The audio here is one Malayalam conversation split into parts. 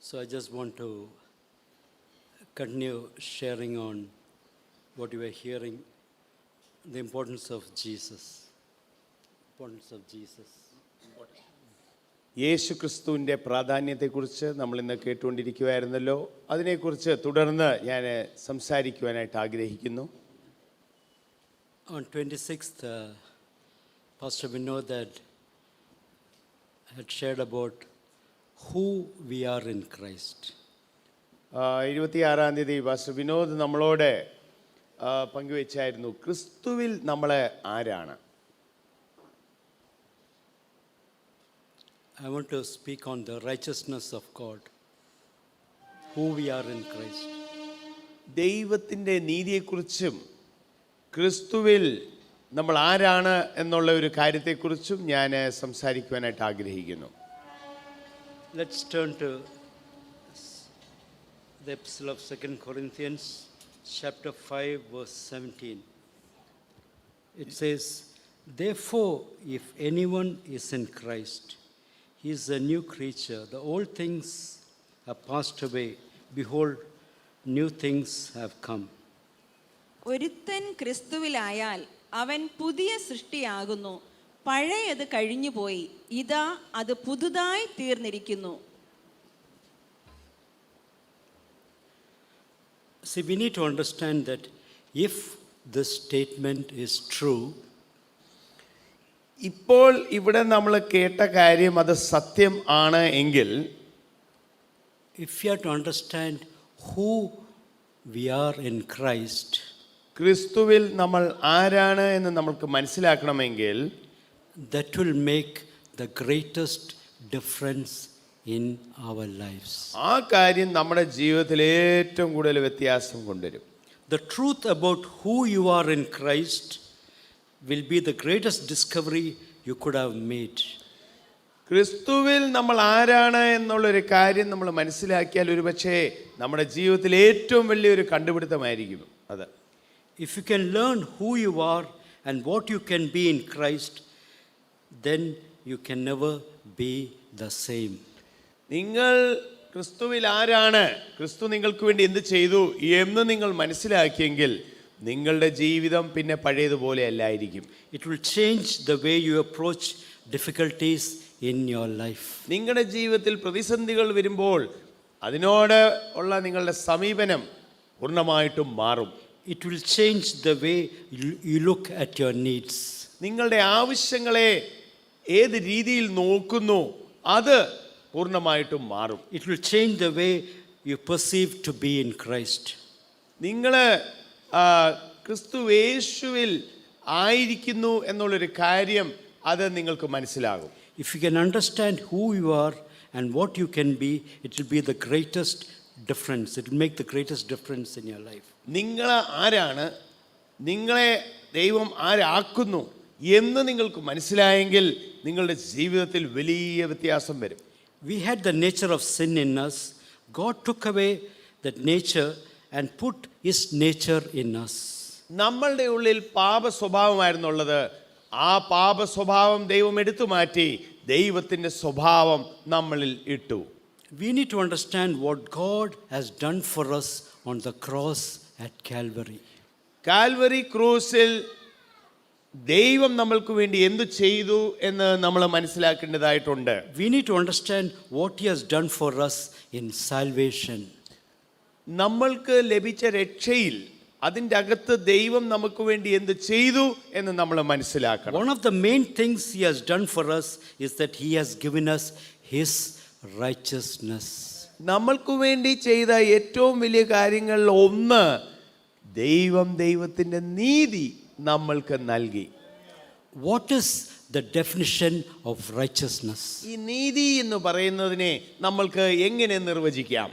So I just want to continue sharing on what you were hearing, the importance of Jesus. Importance of Jesus. യേശു ക്രിസ്തുവിൻ്റെ പ്രാധാന്യത്തെക്കുറിച്ച് നമ്മൾ ഇന്ന് കേട്ടുകൊണ്ടിരിക്കുകയായിരുന്നല്ലോ. അതിനെക്കുറിച്ച് തുടർന്ന് ഞാൻ സംസാരിക്കുവാനായിട്ട് ആഗ്രഹിക്കുന്നു. On 26th, Pastor Vinod had shared about who we are in Christ. 26-ാം തീയതി പാസ്റ്റർ വിനോദ് നമ്മളോട് പങ്കുവെച്ചായിരുന്നു ക്രിസ്തുവിൽ നമ്മൾ ആരാണ്. I want to speak on the righteousness of God, who we are in Christ. ദൈവത്തിൻ്റെ നീതിയെക്കുറിച്ചും ക്രിസ്തുവിൽ നമ്മൾ ആരാണ് എന്നുള്ള ഒരു കാര്യത്തെക്കുറിച്ചും ഞാൻ സംസാരിക്കുവാനായിട്ട് ആഗ്രഹിക്കുന്നു. Let's turn to the epistle of 2 Corinthians chapter 5 verse 17. It says, "Therefore, if anyone is in Christ, he is a new creature. The old things have passed away. Behold, new things have come." ഒരുത്തൻ ക്രിസ്തുവിലായാൽ അവൻ പുതിയ സൃഷ്ടിയാകുന്നു, പഴയത് കഴിഞ്ഞുപോയി, ഇതാ അത് പുതുതായി തീർന്നിരിക്കുന്നു. See, we need to understand that if this statement is true, ഇപ്പോൾ ഇവിടെ നമ്മൾ കേട്ട കാര്യം അത് സത്യം ആണ് എങ്കിൽ, if you have to understand who we are in Christ, ക്രിസ്തുവിൽ നമ്മൾ ആരാണ് എന്ന് നമുക്ക് മനസ്സിലാക്കണമെങ്കിൽ, that will make the greatest difference in our lives. ആ കാര്യം നമ്മുടെ ജീവിതത്തിൽ ഏറ്റവും കൂടുതൽ വ്യത്യാസം കൊണ്ടുവരും. The truth about who you are in Christ will be the greatest discovery you could have made. ക്രിസ്തുവിൽ നമ്മൾ ആരാണ് എന്നുള്ളൊരു കാര്യം നമ്മൾ മനസ്സിലാക്കിയാൽ ഒരുപക്ഷേ നമ്മുടെ ജീവിതത്തിൽ ഏറ്റവും വലിയൊരു കണ്ടുപിടുത്തമായിരിക്കും അത്. If you can learn who you are and what you can be in Christ, then you can never be the same. നിങ്ങൾ ക്രിസ്തുവിൽ ആരാണ്, ക്രിസ്തു നിങ്ങൾക്ക് വേണ്ടി എന്ത് ചെയ്തു എന്ന് നിങ്ങൾ മനസ്സിലാക്കിയെങ്കിൽ നിങ്ങളുടെ ജീവിതം പിന്നെ പഴയതുപോലെ അല്ലായിരിക്കും. It will change the way you approach difficulties in your life. നിങ്ങളുടെ ജീവിതത്തിൽ പ്രതിസന്ധികൾ വരുമ്പോൾ അതിനോട് ഉള്ള നിങ്ങളുടെ സമീപനം പൂർണ്ണമായിട്ടും മാറും. It will change the way you look at your needs. നിങ്ങളുടെ ആവശ്യങ്ങളെ ഏത് രീതിയിൽ നോക്കുന്നു അത് പൂർണ്ണമായിട്ടും മാറും. It will change the way you perceive to be in Christ. നിങ്ങൾ ക്രിസ്തു യേശുവിൽ ആയിരിക്കുന്നു എന്നുള്ളൊരു കാര്യം അത് നിങ്ങൾക്ക് മനസ്സിലാകും. If you can understand who you are and what you can be, it will be the greatest difference. It will make the greatest difference in your life. നിങ്ങൾ ആരാണ്, നിങ്ങളെ ദൈവം ആരാക്കുന്നു എന്ന് നിങ്ങൾക്ക് മനസ്സിലായെങ്കിൽ നിങ്ങളുടെ ജീവിതത്തിൽ വലിയ വ്യത്യാസം വരും. We had the nature of sin in us. God took away that nature and put His nature in us. നമ്മളുടെ ഉള്ളിൽ പാപ സ്വഭാവമായിരുന്നുള്ളത്. ആ പാപ സ്വഭാവം ദൈവം എടുത്തു മാറ്റി ദൈവത്തിൻ്റെ സ്വഭാവം നമ്മളിൽ ഇട്ടു. We need to understand what God has done for us on the cross at Calvary. Calvary ക്രൂസിൽ ദൈവം നമ്മൾക്ക് വേണ്ടി എന്തു ചെയ്തു എന്ന് നമ്മൾ മനസ്സിലാക്കേണ്ടതായിട്ടുണ്ട്. We need to understand what He has done for us in salvation. നമ്മൾക്ക് ലഭിച്ച രക്ഷയിൽ അതിൻ്റെ അകത്ത് ദൈവം നമുക്ക് വേണ്ടി എന്ത് ചെയ്തു എന്ന് നമ്മൾ മനസ്സിലാക്കണം. One of the main things He has done for us is that He has given us His righteousness. നമ്മൾക്ക് വേണ്ടി ചെയ്ത ഏറ്റവും വലിയ കാര്യങ്ങളിൽ ഒന്ന് ദൈവം ദൈവത്തിൻ്റെ നീതി നമ്മൾക്ക് നൽകി. What is the definition of righteousness? ഈ നീതി എന്ന് പറയുന്നതിനെ നമ്മൾക്ക് എങ്ങനെ നിർവചിക്കാം?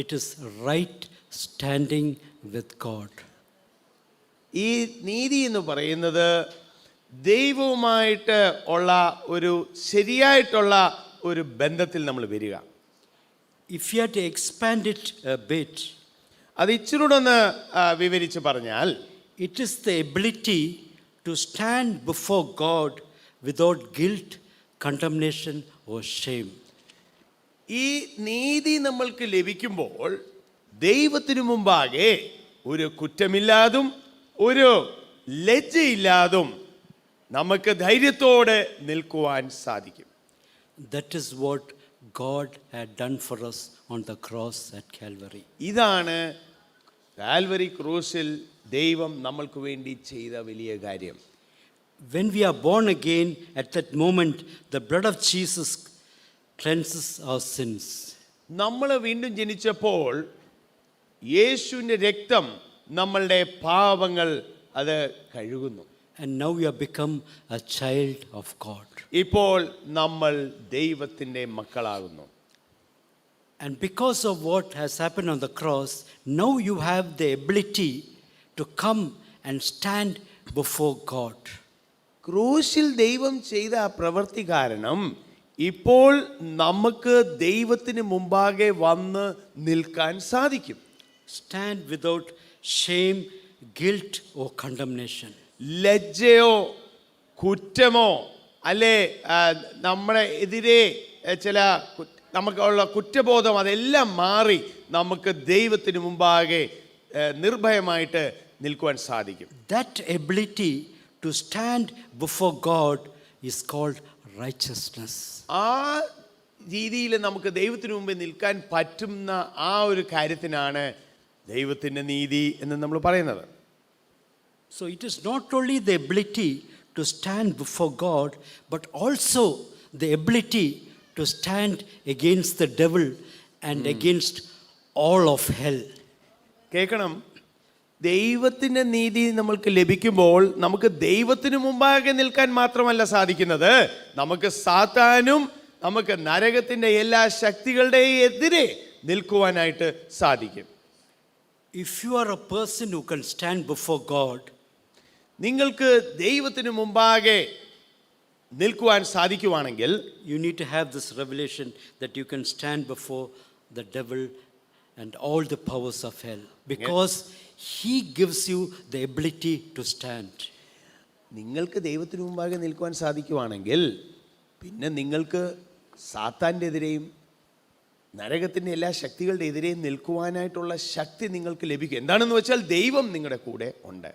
It is right standing with God. ഈ നീതി എന്ന് പറയുന്നത് ദൈവവുമായിട്ട് ഉള്ള ഒരു ശരിയായിട്ടുള്ള ഒരു ബന്ധത്തിൽ നമ്മൾ വരിക. If you had to expand it a bit, അത് ഇച്ചിരൂടൊന്ന് വിവരിച്ച് പറഞ്ഞാൽ, it is the ability to stand before God without guilt, condemnation or shame. ഈ നീതി നമ്മൾക്ക് ലഭിക്കുമ്പോൾ ദൈവത്തിനു മുമ്പാകെ ഒരു കുറ്റമില്ലാതും ഒരു ലജ്ജയില്ലാതും നമുക്ക് ധൈര്യത്തോടെ നിൽക്കുവാൻ സാധിക്കും. That is what God had done for us on the cross at Calvary. ഇതാണ് കാൽവരി ക്രൂശിൽ ദൈവം നമ്മൾക്ക് വേണ്ടി ചെയ്ത വലിയ കാര്യം. When we are born again, at that moment, the blood of Jesus cleanses our sins. നമ്മൾ വീണ്ടും ജനിച്ചപ്പോൾ യേശുവിൻ്റെ രക്തം നമ്മളുടെ പാപങ്ങൾ അത് കഴുകുന്നു. And now we have become a child of God. ഇപ്പോൾ നമ്മൾ ദൈവത്തിൻ്റെ മക്കളാകുന്നു. And because of what has happened on the cross, now you have the ability to come and stand before God. ക്രൂശിൽ ദൈവം ചെയ്ത ആ പ്രവൃത്തി കാരണം ഇപ്പോൾ നമുക്ക് ദൈവത്തിന് മുമ്പാകെ വന്ന് നിൽക്കാൻ സാധിക്കും. Stand without shame, guilt, or condemnation. ലജ്ജയോ കുറ്റമോ അല്ലെ നമ്മുടെ എതിരെ ചില നമുക്കുള്ള കുറ്റബോധം അതെല്ലാം മാറി നമുക്ക് ദൈവത്തിന് മുമ്പാകെ നിർഭയമായിട്ട് നിൽക്കുവാൻ സാധിക്കും. That ability to stand before God is called righteousness. ആ രീതിയിൽ നമുക്ക് ദൈവത്തിന് മുമ്പിൽ നിൽക്കാൻ പറ്റുന്ന ആ ഒരു കാര്യത്തിനാണ് ദൈവത്തിൻ്റെ നീതി എന്ന് നമ്മൾ പറയുന്നത്. So it is not only the ability to stand before God, but also the ability to stand against the devil and against all of hell. കേൾക്കണം, ദൈവത്തിൻ്റെ നീതി നമ്മൾക്ക് ലഭിക്കുമ്പോൾ നമുക്ക് ദൈവത്തിന് മുമ്പാകെ നിൽക്കാൻ മാത്രമല്ല സാധിക്കുന്നത്, നമുക്ക് സാത്താനും നമുക്ക് നരകത്തിൻ്റെ എല്ലാ ശക്തികളുടെയും എതിരെ നിൽക്കുവാനായിട്ട് സാധിക്കും. If you are a person who can stand before God, നിങ്ങൾക്ക് ദൈവത്തിന് മുമ്പാകെ നിൽക്കുവാൻ സാധിക്കുവാണെങ്കിൽ you need to have this revelation that you can stand before the devil and all the powers of hell, because he gives you the ability to stand. നിങ്ങൾക്ക് ദൈവത്തിന് മുമ്പാകെ നിൽക്കുവാൻ സാധിക്കുവാണെങ്കിൽ പിന്നെ നിങ്ങൾക്ക് സാത്താൻ്റെ എതിരെയും നരകത്തിൻ്റെ എല്ലാ ശക്തികളുടെ എതിരെയും നിൽക്കുവാനായിട്ടുള്ള ശക്തി നിങ്ങൾക്ക് ലഭിക്കും. എന്താണെന്ന് വെച്ചാൽ ദൈവം നിങ്ങളുടെ കൂടെ ഉണ്ട്.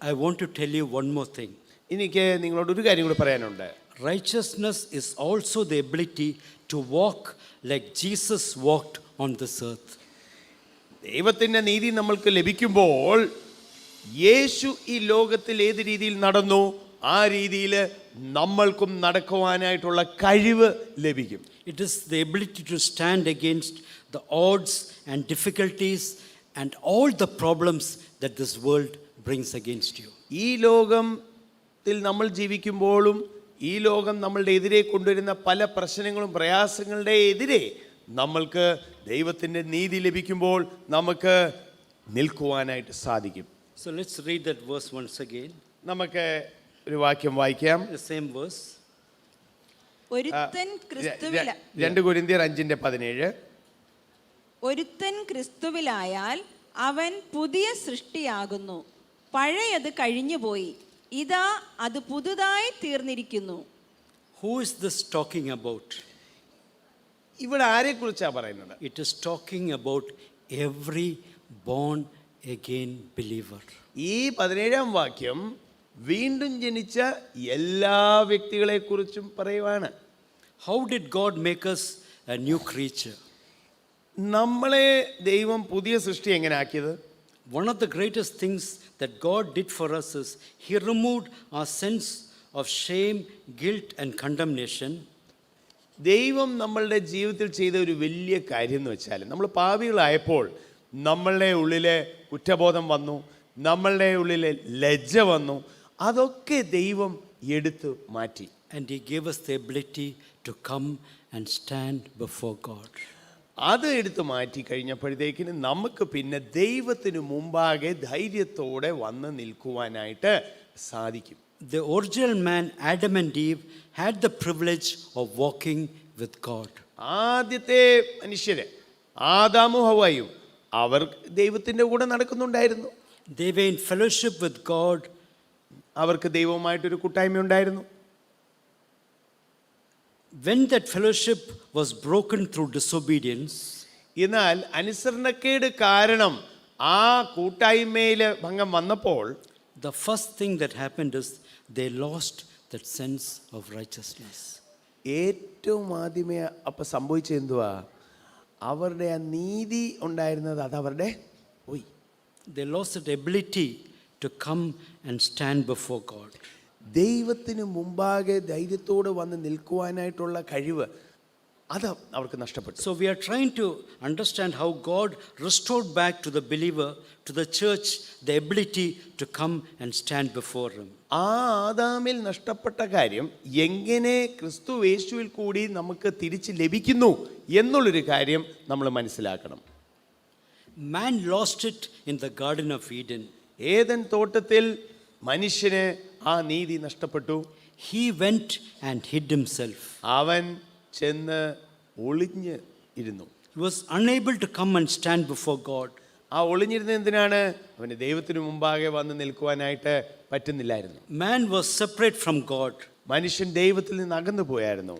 I want to tell you one more thing. എനിക്ക് നിങ്ങളോട് ഒരു കാര്യം കൂടി പറയാനുണ്ട്. Righteousness is also the ability to walk like Jesus walked on this earth. ദൈവത്തിൻ്റെ നീതി നമ്മൾക്ക് ലഭിക്കുമ്പോൾ യേശു ഈ ലോകത്തിൽ ഏത് രീതിയിൽ നടന്നു ആ രീതിയിൽ നമ്മൾക്കും നടക്കുവാനായിട്ടുള്ള കഴിവ് ലഭിക്കും. It is the ability to stand against the odds and difficulties and all the problems that this world brings against you. ഈ ലോകത്തിൽ നമ്മൾ ജീവിക്കുമ്പോഴും ഈ ലോകം നമ്മളുടെ എതിരെ കൊണ്ടുവരുന്ന പല പ്രശ്നങ്ങളും പ്രയാസങ്ങളുടെ എതിരെ നമ്മൾക്ക് ദൈവത്തിൻ്റെ നീതി ലഭിക്കുമ്പോൾ നമുക്ക് നിൽക്കുവാനായിട്ട് സാധിക്കും. So let's read that verse once again. നമുക്ക് ഒരു വാക്യം വായിക്കാം. The same verse. ഒരുത്തൻ ക്രിസ്തുവില 2 കൊരിന്ത്യർ 5:17. ഒരുത്തൻ ക്രിസ്തുവിലായാൽ അവൻ പുതിയ സൃഷ്ടിയാകുന്നു, പഴയത് കഴിഞ്ഞുപോയി, ഇതാ അത് പുതുതായി തീർന്നിരിക്കുന്നു. Who is this talking about? ഇവിടെ ആരെക്കുറിച്ചാണ് പറയുന്നത്? It is talking about every born again believer. ഈ 17-ാം വാക്യം വീണ്ടും ജനിച്ച എല്ലാ വ്യക്തികളെക്കുറിച്ചും പറയുവാണ്. How did God make us a new creature? നമ്മളെ ദൈവം പുതിയ സൃഷ്ടി എങ്ങനെ ആക്കിയത്? One of the greatest things that God did for us is He removed our sense of shame, guilt, and condemnation. ദൈവം നമ്മളുടെ ജീവിതത്തിൽ ചെയ്ത ഒരു വലിയ കാര്യം എന്ന് വെച്ചാൽ നമ്മൾ പാപികളായപ്പോൾ നമ്മളുടെ ഉള്ളിലെ കുറ്റബോധം വന്നു, നമ്മളുടെ ഉള്ളിലെ ലജ്ജ വന്നു, അതൊക്കെ ദൈവം എടുത്തു മാറ്റി. And He gave us the ability to come and stand before God. അത് എടുത്തു മാറ്റി കഴിഞ്ഞപ്പോഴത്തേക്കിന് നമുക്ക് പിന്നെ ദൈവത്തിന് മുമ്പാകെ ധൈര്യത്തോടെ വന്ന് നിൽക്കുവാനായിട്ട് സാധിക്കും. The original man, Adam and Eve, had the privilege of walking with God. ആദ്യത്തെ മനുഷ്യര് ആദാമും ഹവ്വായും അവർ ദൈവത്തിൻ്റെ കൂടെ നടക്കുന്നുണ്ടായിരുന്നു. They were in fellowship with God. അവർക്ക് ദൈവവുമായിട്ടൊരു കൂട്ടായ്മ ഉണ്ടായിരുന്നു. When that fellowship was broken through disobedience, എന്നാൽ അനുസരണക്കേട് കാരണം ആ കൂട്ടായ്മയിൽ ഭംഗം വന്നപ്പോൾ the first thing that happened is they lost that sense of righteousness. ഏറ്റവും ആദ്യമേ അപ്പം സംഭവിച്ചത് എന്തുവാ? അവരുടെ ആ നീതി ഉണ്ടായിരുന്നത് അത് അവരുടെ പോയി. They lost that ability to come and stand before God. ദൈവത്തിന് മുമ്പാകെ ധൈര്യത്തോടെ വന്ന് നിൽക്കുവാനായിട്ടുള്ള കഴിവ് അത് അവർക്ക് നഷ്ടപ്പെട്ടു. So we are trying to understand how God restored back to the believer, to the church, the ability to come and stand before Him. ആ ആദാമിൽ നഷ്ടപ്പെട്ട കാര്യം എങ്ങനെ ക്രിസ്തു യേശുവിൽ കൂടി നമുക്ക് തിരിച്ച് ലഭിക്കുന്നു എന്നുള്ളൊരു കാര്യം നമ്മൾ മനസ്സിലാക്കണം. Man lost it in the Garden of Eden. Eden തോട്ടത്തിൽ മനുഷ്യന് ആ നീതി നഷ്ടപ്പെട്ടു. He went and hid himself. അവൻ ചെന്ന് ഒളിഞ്ഞ് ഇരുന്നു. He was unable to come and stand before God. ആ ഒളിഞ്ഞിരുന്നത് എന്തിനാണ്? അവന് ദൈവത്തിന് മുമ്പാകെ വന്ന് നിൽക്കുവാനായിട്ട് പറ്റുന്നില്ലായിരുന്നു. Man was separate from God. മനുഷ്യൻ ദൈവത്തിൽ നിന്ന് അകന്നു പോയായിരുന്നു.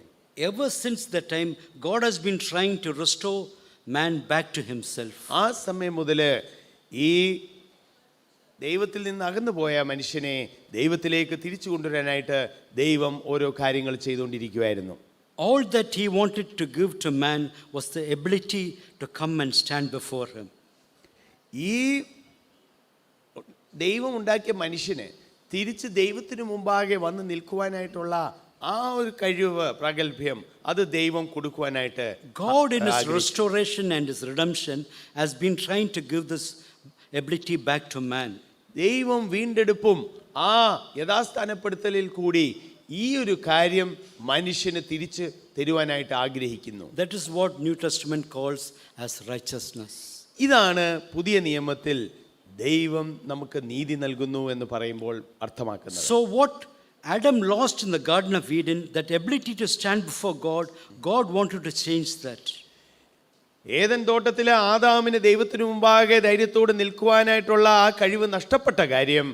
Ever since that time, God has been trying to restore man back to himself. ആ സമയം മുതൽ ഈ ദൈവത്തിൽ നിന്ന് അകന്നു പോയ മനുഷ്യനെ ദൈവത്തിലേക്ക് തിരിച്ചു കൊണ്ടുവരാനായിട്ട് ദൈവം ഓരോ കാര്യങ്ങൾ ചെയ്തുകൊണ്ടിരിക്കുകയായിരുന്നു. All that he wanted to give to man was the ability to come and stand before him. ഈ ദൈവം ഉണ്ടാക്കിയ മനുഷ്യന് തിരിച്ച് ദൈവത്തിന് മുമ്പാകെ വന്ന് നിൽക്കുവാനായിട്ടുള്ള ആ ഒരു കഴിവ്, പ്രാഗൽഭ്യം അത് ദൈവം കൊടുക്കുവാനായിട്ട് God in his restoration and his redemption has been trying to give this ability back to man. ദൈവം വീണ്ടെടുപ്പും ആ യഥാസ്ഥാനപ്പെടുത്തലിൽ കൂടി ഈ ഒരു കാര്യം മനുഷ്യന് തിരിച്ച് തരുവാനായിട്ട് ആഗ്രഹിക്കുന്നു. That is what New Testament calls as righteousness. ഇതാണ് പുതിയ നിയമത്തിൽ ദൈവം നമുക്ക് നീതി നൽകുന്നു എന്ന് പറയുമ്പോൾ അർത്ഥമാക്കുന്നത്. So what Adam lost in the Garden of Eden, that ability to stand before God, God wanted to change that. Eden തോട്ടത്തിലെ ആദാമിന് ദൈവത്തിന് മുമ്പാകെ ധൈര്യത്തോടെ നിൽക്കുവാനായിട്ടുള്ള ആ കഴിവ് നഷ്ടപ്പെട്ട കാര്യം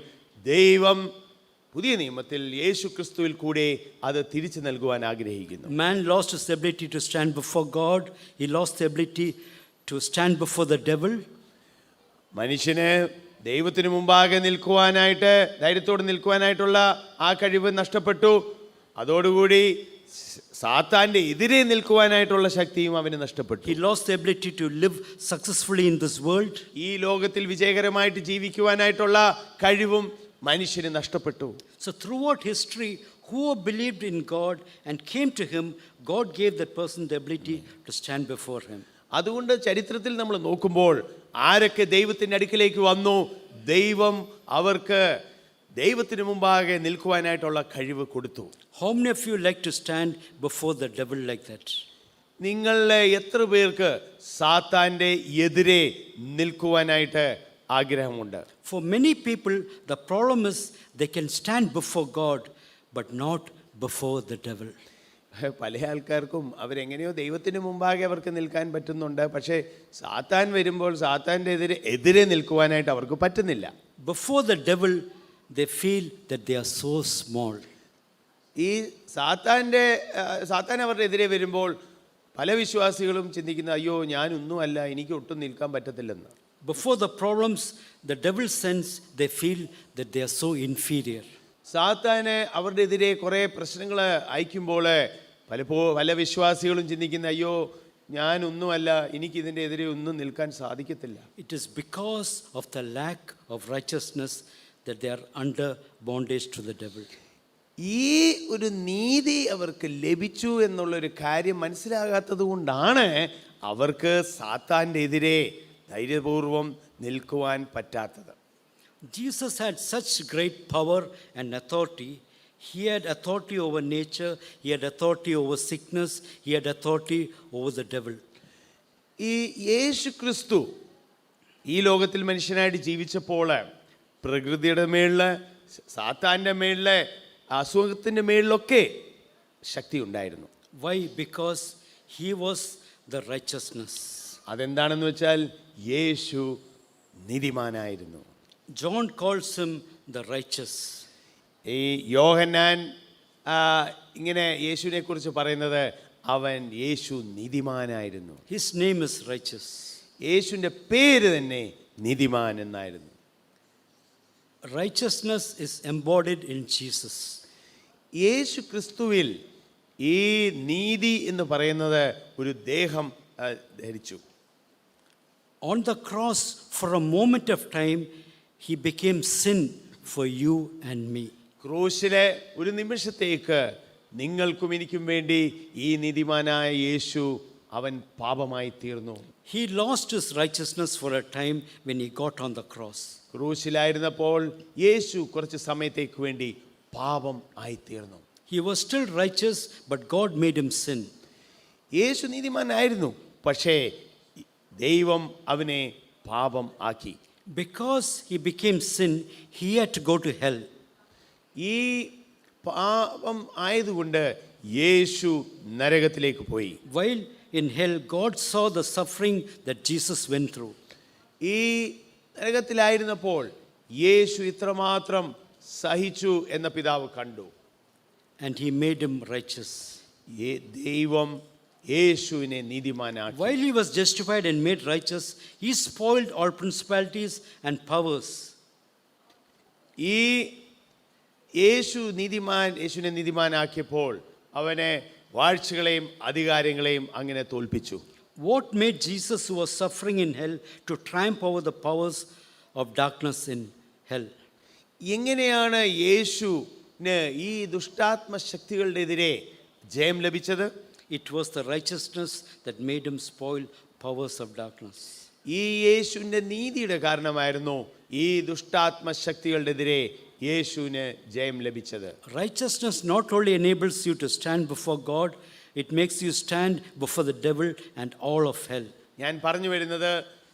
ദൈവം പുതിയ നിയമത്തിൽ യേശു ക്രിസ്തുവിൽ കൂടെ അത് തിരിച്ചു നൽകുവാൻ ആഗ്രഹിക്കുന്നു. Man lost his ability to stand before God. He lost the ability to stand before the devil. മനുഷ്യന് ദൈവത്തിന് മുമ്പാകെ നിൽക്കുവാനായിട്ട് ധൈര്യത്തോടെ നിൽക്കുവാനായിട്ടുള്ള ആ കഴിവ് നഷ്ടപ്പെട്ടു. അതോടുകൂടി സാത്താൻ്റെ എതിരെ നിൽക്കുവാനായിട്ടുള്ള ശക്തിയും അവന് നഷ്ടപ്പെട്ടു. He lost the ability to live successfully in this world. ഈ ലോകത്തിൽ വിജയകരമായിട്ട് ജീവിക്കുവാനായിട്ടുള്ള കഴിവും മനുഷ്യന് നഷ്ടപ്പെട്ടു. So throughout history, whoever believed in God and came to him, God gave that person the ability to stand before him. അതുകൊണ്ട് ചരിത്രത്തിൽ നമ്മൾ നോക്കുമ്പോൾ ആരൊക്കെ ദൈവത്തിൻ്റെ അടുക്കിലേക്ക് വന്നു, ദൈവം അവർക്ക് ദൈവത്തിന് മുമ്പാകെ നിൽക്കുവാനായിട്ടുള്ള കഴിവ് കൊടുത്തു. How many of you like to stand before the devil like that? നിങ്ങളെ എത്ര പേർക്ക് സാത്താൻ്റെ എതിരെ നിൽക്കുവാനായിട്ട് ആഗ്രഹമുണ്ട്? For many people, the problem is they can stand before God, but not before the devil. പല ആൾക്കാർക്കും അവരെങ്ങനെയോ ദൈവത്തിന് മുമ്പാകെ അവർക്ക് നിൽക്കാൻ പറ്റുന്നുണ്ട്, പക്ഷേ സാത്താൻ വരുമ്പോൾ സാത്താൻ്റെ എതിരെ നിൽക്കുവാനായിട്ട് അവർക്ക് പറ്റുന്നില്ല. Before the devil, they feel that they are so small. ഈ സാത്താൻ അവരുടെ എതിരെ വരുമ്പോൾ പല വിശ്വാസികളും ചിന്തിക്കുന്ന, അയ്യോ ഞാനൊന്നുമല്ല, എനിക്ക് ഒട്ടും നിൽക്കാൻ പറ്റത്തില്ലെന്ന്. Before the problems, the devil sense they feel that they are so inferior. സാത്താന് അവരുടെ എതിരെ കുറേ പ്രശ്നങ്ങൾ അയക്കുമ്പോൾ പല വിശ്വാസികളും ചിന്തിക്കുന്ന, അയ്യോ ഞാനൊന്നുമല്ല, എനിക്കിതിൻ്റെ എതിരെ ഒന്നും നിൽക്കാൻ സാധിക്കത്തില്ല. It is because of the lack of righteousness that they are under bondage to the devil. ഈ ഒരു നീതി അവർക്ക് ലഭിച്ചു എന്നുള്ളൊരു കാര്യം മനസ്സിലാകാത്തത് കൊണ്ടാണ് അവർക്ക് സാത്താൻ്റെ എതിരെ ധൈര്യപൂർവം നിൽക്കുവാൻ പറ്റാത്തത്. Jesus had such great power and authority. He had authority over nature, he had authority over sickness, he had authority over the devil. ഈ യേശു ക്രിസ്തു ഈ ലോകത്തിൽ മനുഷ്യനായിട്ട് ജീവിച്ചപ്പോൾ പ്രകൃതിയുടെ മേളിൽ, സാത്താൻ്റെ മേളിൽ, അസുഖത്തിൻ്റെ മേളിലൊക്കെ ശക്തി ഉണ്ടായിരുന്നു. Why? Because he was the righteousness. അതെന്താണെന്ന് വെച്ചാൽ യേശു നീതിമാനായിരുന്നു. John calls him the righteous. ഈ യോഹന്നാൻ ഇങ്ങനെ യേശുവിനെ കുറിച്ച് പറയുന്നത് യേശു നീതിമാനായിരുന്നു. His name is righteous. യേശുവിൻ്റെ പേര് തന്നെ നീതിമാൻ എന്നായിരുന്നു. Righteousness is embodied in Jesus. യേശു ക്രിസ്തുവിൽ ഈ നീതി എന്ന് പറയുന്നത് ഒരു ദേഹം ധരിച്ചു. On the cross, for a moment of time, he became sin for you and me. ക്രൂശിലെ ഒരു നിമിഷത്തേക്ക് നിങ്ങൾക്കും എനിക്കും വേണ്ടി ഈ നീതിമാനായ യേശു അവൻ പാപമായി തീർന്നു. He lost his righteousness for a time when he got on the cross. ക്രൂശിലായിരുന്നപ്പോൾ യേശു കുറച്ച് സമയത്തേക്ക് വേണ്ടി പാപം ആയി തീർന്നു. He was still righteous, but God made him sin. യേശു നീതിമാനായിരുന്നു, പക്ഷേ ദൈവം അവനെ പാപം ആക്കി. Because he became sin, he had to go to hell. ഈ പാപം ആയതുകൊണ്ട് യേശു നരകത്തിലേക്ക് പോയി. While in hell, God saw the suffering that Jesus went through. ഈ നരകത്തിലായിരുന്നപ്പോൾ യേശു ഇത്രമാത്രം സഹിച്ചു എന്ന പിതാവ് കണ്ടു. And he made him righteous. ദൈവം യേശുവിനെ നീതിമാനാക്കി. While he was justified and made righteous, he spoiled all principalities and powers. ഈ യേശുവിനെ നീതിമാനാക്കിയപ്പോൾ അവനെ വാഴ്ചകളെയും അധികാരങ്ങളെയും അങ്ങനെ തോൽപ്പിച്ചു. What made Jesus, who was suffering in hell, to triumph over the powers of darkness in hell? എങ്ങനെയാണ് യേശുവിന് ഈ ദുഷ്ടാത്മ ശക്തികളുടെ എതിരെ ജയം ലഭിച്ചത്? It was the righteousness that made him spoil powers of darkness. ഈ യേശുവിൻ്റെ നീതിയുടെ കാരണമായിരുന്നു ഈ ദുഷ്ടാത്മ ശക്തികളുടെ എതിരെ യേശുവിന് ജയം ലഭിച്ചത്. Righteousness not only enables you to stand before God, it makes you stand before the devil and all of hell. ഞാൻ പറഞ്ഞു വരുന്നത്,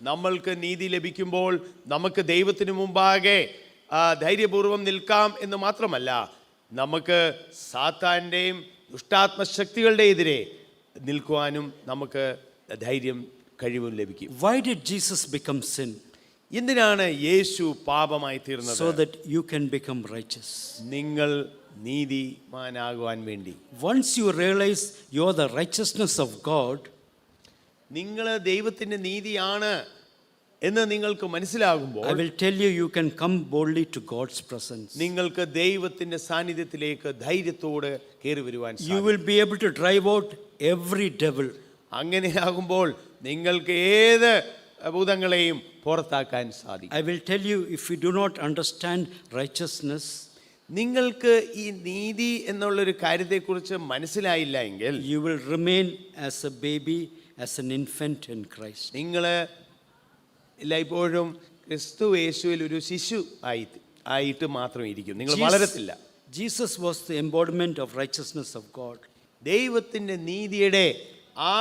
നമ്മൾക്ക് നീതി ലഭിക്കുമ്പോൾ നമുക്ക് ദൈവത്തിന് മുമ്പാകെ ധൈര്യപൂർവ്വം നിൽക്കാം എന്ന് മാത്രമല്ല, നമുക്ക് സാത്താൻ്റെയും ദുഷ്ടാത്മ ശക്തികളുടെ എതിരെ നിൽക്കുവാനും നമുക്ക് ധൈര്യം കഴിവും ലഭിക്കും. Why did Jesus become sin? എന്തിനാണ് യേശു പാപമായി തീർന്നത്? So that you can become righteous. നിങ്ങൾ നീതിമാനാകുവാൻ വേണ്ടി. Once you realize you are the righteousness of God, നിങ്ങൾ ദൈവത്തിൻ്റെ നീതിയാണ് എന്ന് നിങ്ങൾക്ക് മനസ്സിലാകുമ്പോൾ, I will tell you, you can come boldly to God's presence. നിങ്ങൾക്ക് ദൈവത്തിൻ്റെ സാന്നിധ്യത്തിലേക്ക് ധൈര്യത്തോടെ കയറി വരുവാൻ You സാധിക്കും. will be able to drive out every devil. അങ്ങനെയാകുമ്പോൾ നിങ്ങൾക്ക് ഏത് ഭൂതങ്ങളെയും പുറത്താക്കാൻ സാധിക്കും. I will tell you, if you do not understand righteousness, നിങ്ങൾക്ക് ഈ നീതി എന്നുള്ളൊരു കാര്യത്തെക്കുറിച്ച് മനസ്സിലായില്ല എങ്കിൽ, you will remain as a baby, as an infant in Christ. നിങ്ങൾ എല്ലായ്പ്പോഴും ക്രിസ്തു യേശുവിൽ ഒരു ശിശു ആയിട്ട് മാത്രം ഇരിക്കും, നിങ്ങൾ വളരത്തില്ല. Jesus was the embodiment of righteousness of God. ദൈവത്തിൻ്റെ നീതിയുടെ ആ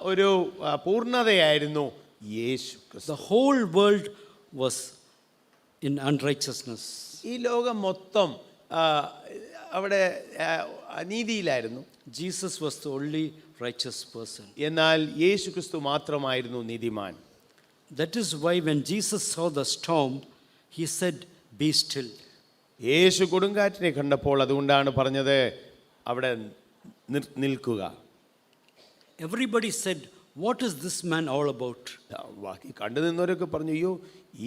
ഒരു പൂർണ്ണതയായിരുന്നു യേശു ക്രിസ്തു. The whole world was in unrighteousness. ഈ ലോകം മൊത്തം അവിടെ അനീതിയിലായിരുന്നു. Jesus was the only righteous person. എന്നാൽ യേശു ക്രിസ്തു മാത്രമായിരുന്നു നീതിമാൻ. That is why when Jesus saw the storm, he said, "Be still." യേശു കൊടുങ്കാറ്റിനെ കണ്ടപ്പോൾ അതുകൊണ്ടാണ് പറഞ്ഞത്, അവിടെ നിൽക്കുക. Everybody said, "What is this man all about?" ബാക്കി കണ്ടു നിന്നവരൊക്കെ പറഞ്ഞു, അയ്യോ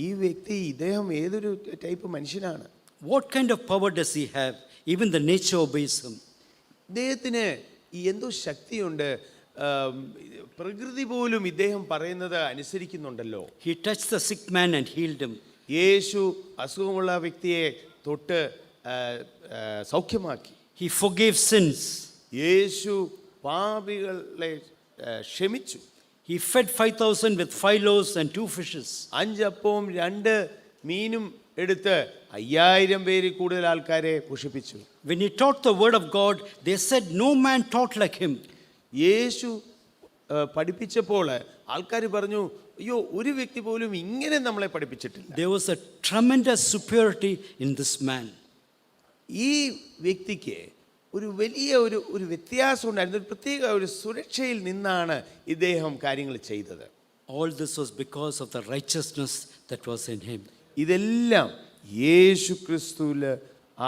ഈ വ്യക്തി, ഇദ്ദേഹം ഏതൊരു ടൈപ്പ് മനുഷ്യനാണ്, What kind of power does he have? Even the nature obeys him. ഇദ്ദേഹത്തിന് എന്തോ ശക്തിയുണ്ട്, പ്രകൃതി പോലും ഇദ്ദേഹം പറയുന്നത് അനുസരിക്കുന്നുണ്ടല്ലോ. He touched the sick man and healed him. യേശു അസുഖമുള്ള വ്യക്തിയെ തൊട്ട് സൗഖ്യമാക്കി. He forgave sins. യേശു പാപികളെ ക്ഷമിച്ചു. He fed 5,000 with 5 loaves and 2 fishes. 5 അപ്പവും 2 മീനും എടുത്ത് 5000 പേരിൽ കൂടുതൽ ആൾക്കാരെ പോഷിപ്പിച്ചു. When he taught the word of God, they said, "No man taught like him." യേശു പഠിപ്പിച്ചപ്പോൾ ആൾക്കാർ പറഞ്ഞു, അയ്യോ ഒരു വ്യക്തി പോലും ഇങ്ങനെ നമ്മളെ പഠിപ്പിച്ചിട്ടില്ല. There was a tremendous superiority in this man. ഈ വ്യക്തിക്ക് ഒരു വലിയ ഒരു വ്യത്യാസം ഉണ്ടായിരുന്നു. ഒരു പ്രത്യേക ഒരു സുരക്ഷയിൽ നിന്നാണ് ഇദ്ദേഹം കാര്യങ്ങൾ ചെയ്തത്. All this was because of the righteousness that was in him. ഇതെല്ലാം യേശു ക്രിസ്തുവിൽ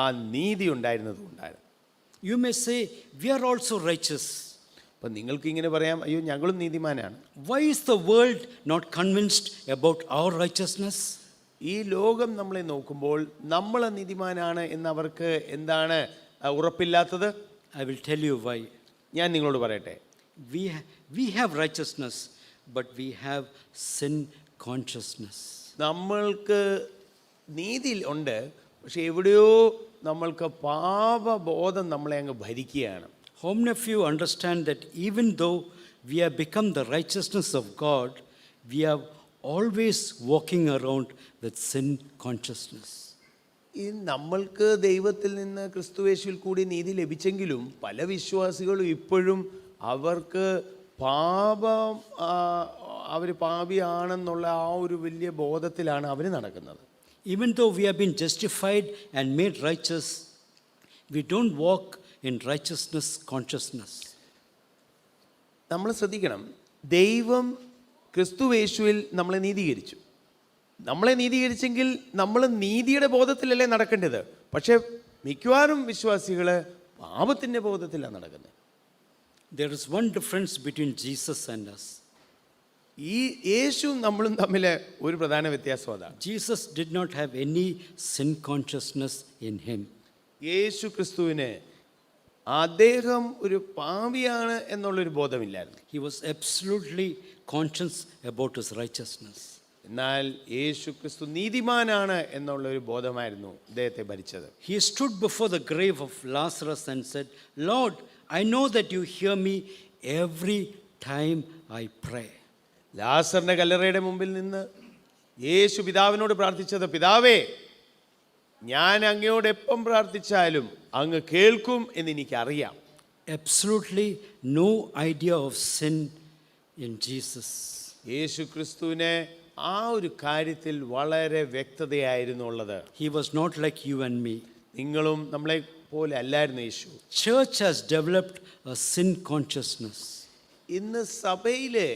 ആ നീതി ഉണ്ടായിരുന്നത് കൊണ്ടാണ്. You may say, we are also righteous. അപ്പം നിങ്ങൾക്ക് ഇങ്ങനെ പറയാം, അയ്യോ ഞങ്ങളും നീതിമാനാണ്. Why is the world not convinced about our righteousness? ഈ ലോകം നമ്മളെ നോക്കുമ്പോൾ നമ്മൾ നീതിമാനാണ് എന്നവർക്ക് എന്താണ് ഉറപ്പില്ലാത്തത്? I will tell you why. ഞാൻ നിങ്ങളോട് പറയട്ടെ. We have righteousness, but we have sin consciousness. നമ്മൾക്ക് നീതി ഉണ്ട്, പക്ഷെ എവിടെയോ നമ്മൾക്ക് പാപബോധം നമ്മളെ അങ്ങ് ഭരിക്കുകയാണ്. How many of you understand that even though we have become the righteousness of God, we are always walking around with sin consciousness? ഈ നമ്മൾക്ക് ദൈവത്തിൽ നിന്ന് ക്രിസ്തുയേശുവിൽ കൂടി നീതി ലഭിച്ചെങ്കിലും പല വിശ്വാസികളും ഇപ്പോഴും അവർക്ക് പാപം അവർ പാപിയാണെന്നുള്ള ആ ഒരു വലിയ ബോധത്തിലാണ് അവർ നടക്കുന്നത്. Even though we have been justified and made righteous, we don't walk in righteousness consciousness. നമ്മൾ ശ്രദ്ധിക്കണം, ദൈവം ക്രിസ്തുയേശുവിൽ നമ്മളെ നീതീകരിച്ചു. നമ്മളെ നീതീകരിച്ചെങ്കിൽ നമ്മൾ നീതിയുടെ ബോധത്തിലല്ലേ നടക്കേണ്ടത്. പക്ഷേ മിക്കവാറും വിശ്വാസികൾ പാപത്തിൻ്റെ ബോധത്തിലാണ് നടക്കുന്നത്. There is one difference between Jesus and us. ഈ യേശുവും നമ്മളും തമ്മിൽ ഒരു പ്രധാന വ്യത്യാസം അതാണ്. Jesus did not have any sin consciousness in him. യേശു ക്രിസ്തുവിന് അദ്ദേഹം ഒരു പാപിയാണ് എന്നുള്ളൊരു ബോധമില്ലായിരുന്നു. He was absolutely conscious about his righteousness. എന്നാൽ യേശു ക്രിസ്തു നീതിമാനാണ് എന്നുള്ളൊരു ബോധമായിരുന്നു അദ്ദേഹത്തെ ഭരിച്ചത്. He stood before the grave of Lazarus and said, Lord, I know that you hear me every time I pray. ലാസറിന്റെ കല്ലറയുടെ മുമ്പിൽ നിന്ന് യേശു പിതാവിനോട് പ്രാർത്ഥിച്ചത്, പിതാവേ, ഞാൻ അങ്ങയോട് എപ്പം പ്രാർത്ഥിച്ചാലും അങ്ങ് കേൾക്കും എന്ന് എനിക്കറിയാം. Absolutely no idea of sin in Jesus. യേശു ക്രിസ്തുവിനെ ആ ഒരു കാര്യത്തിൽ വളരെ വ്യക്തതയായിരുന്നു ഉള്ളത്. He was not like you and me. നിങ്ങളും നമ്മളെ പോലെ അല്ലായിരുന്നു യേശു. Church has developed a sin consciousness. ഇന്ന് സഭയിലെ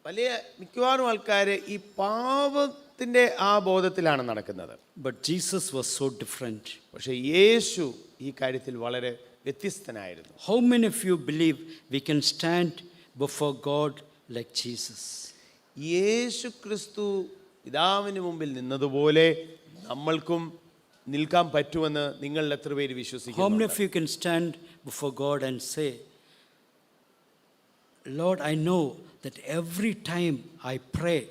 വലിയ മിക്കവാറും ആൾക്കാർ ഈ പാപത്തിൻ്റെ ആ ബോധത്തിലാണ് നടക്കുന്നത്. But Jesus was so different. പക്ഷേ യേശു ഈ കാര്യത്തിൽ വളരെ വ്യത്യസ്തനായിരുന്നു. How many of you believe we can stand before God like Jesus? യേശു ക്രിസ്തു പിതാവിന് മുമ്പിൽ നിന്നതുപോലെ നമ്മൾക്കും നിൽക്കാൻ പറ്റുമെന്ന് നിങ്ങൾ എത്ര പേര് How many വിശ്വസിക്കുന്നു? of you can stand before God and say, Lord, I know that every time I pray,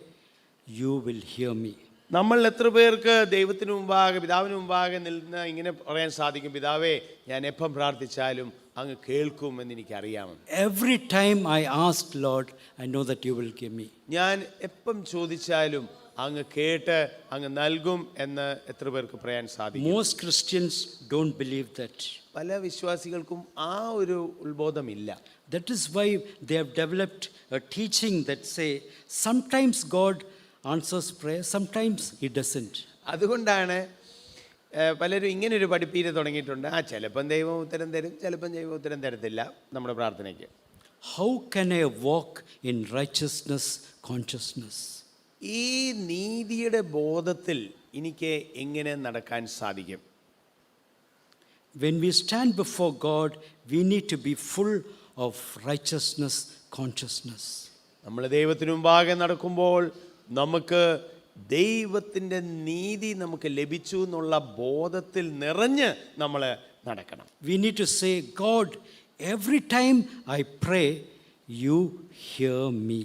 you will hear me. നമ്മൾ എത്ര പേർക്ക് ദൈവത്തിന് മുമ്പാകെ പിതാവിന് മുമ്പാകെ നിന്ന് ഇങ്ങനെ പറയാൻ സാധിക്കും, പിതാവേ, ഞാൻ എപ്പം പ്രാർത്ഥിച്ചാലും അങ്ങ് കേൾക്കും എന്ന് എനിക്കറിയാമെന്ന്. Every time I ask, Lord, I know that you will give me. ഞാൻ എപ്പം ചോദിച്ചാലും അങ്ങ് കേട്ട് അങ്ങ് നൽകും എന്ന് എത്ര പേർക്ക് പറയാൻ സാധിക്കും? Most Christians don't believe that. പല വിശ്വാസികൾക്കും ആ ഒരു ഉത്ബോധമില്ല. That is why they have developed a teaching that say, sometimes God answers prayer, sometimes he doesn't. അതുകൊണ്ടാണ് പലരും ഇങ്ങനൊരു പഠിപ്പീര് തുടങ്ങിയിട്ടുണ്ട്. ചിലപ്പം ദൈവം ഉത്തരം തരും, ചിലപ്പം ദൈവം ഉത്തരം തരത്തില്ല നമ്മുടെ പ്രാർത്ഥനയ്ക്ക്. How can I walk in righteousness consciousness? ഈ നീതിയുടെ ബോധത്തിൽ എനിക്ക് എങ്ങനെ നടക്കാൻ സാധിക്കും? When we stand before God, we need to be full of righteousness consciousness. നമ്മൾ ദൈവത്തിന് മുമ്പാകെ നടക്കുമ്പോൾ നമുക്ക് ദൈവത്തിൻ്റെ നീതി നമുക്ക് ലഭിച്ചു എന്നുള്ള ബോധത്തിൽ നിറഞ്ഞ് നമ്മൾ നടക്കണം. We need to say, God, every time I pray, you hear me.